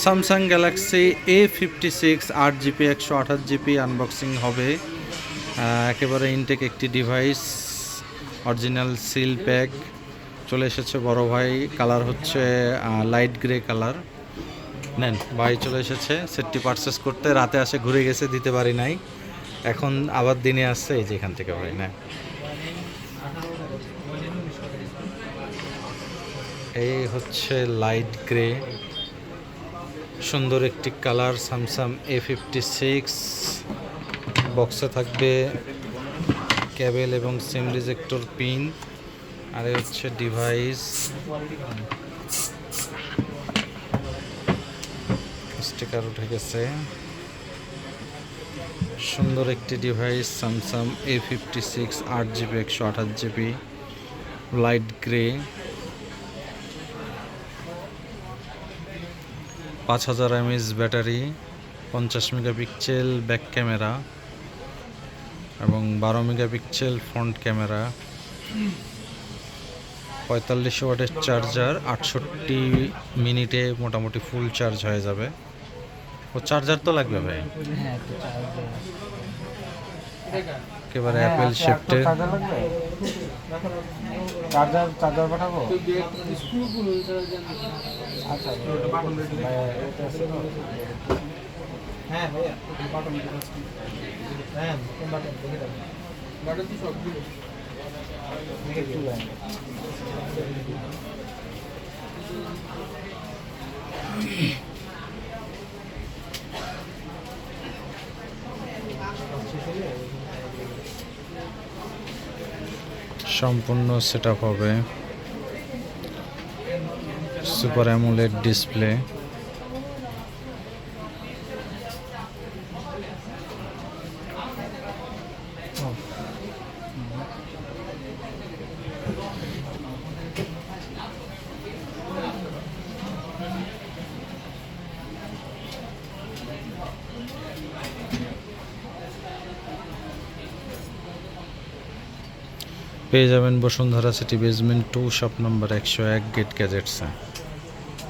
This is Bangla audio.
Samsung Galaxy A56 8 GB 128 GB unboxing হবে। একেবারে ইনটেক একটি ডিভাইস, অরিজিনাল সিল প্যাক চলে এসেছে বড় ভাই। কালার হচ্ছে লাইট গ্রে কালার। নেন ভাই চলে এসেছে সেটটি পারচেস করতে। রাতে আসে ঘুরে গেছে, দিতে পারি নাই, এখন আবার দিনে আসছে। এই যে এখান থেকে ভাই না, এই হচ্ছে লাইট গ্রে, সুন্দর একটি কালার। স্যামসাং A56 বক্সে থাকবে কেবল এবং সিম রিজেক্টর পিন। আর এই হচ্ছে ডিভাইস, স্টিকার উঠে গেছে। সুন্দর একটি device Samsung A56 8 GB 128 GB light grey, 5000 mAh battery, 50 megapixel back camera এবং 12 মেগাপিক্সেল ফ্রন্ট ক্যামেরা, 45 ওয়াটের চার্জার। 68 মিনিটে মোটামুটি ফুল চার্জ হয়ে যাবে। ও চার্জার তো লাগবে ভাই, একেবারে অ্যাপেল শেফটের। চার্জার পাঠাবো। আচ্ছা হ্যাঁ ভাইয়া বাটন হ্যাঁ বাটন তো সবগুলো সম্পূর্ণ সেটআপ হবে, সুপার অ্যামোলেড ডিসপ্লে। পেয়ে যাবেন Bashundhara city basement 2 shop number 101 gate গ্যাজেটসে।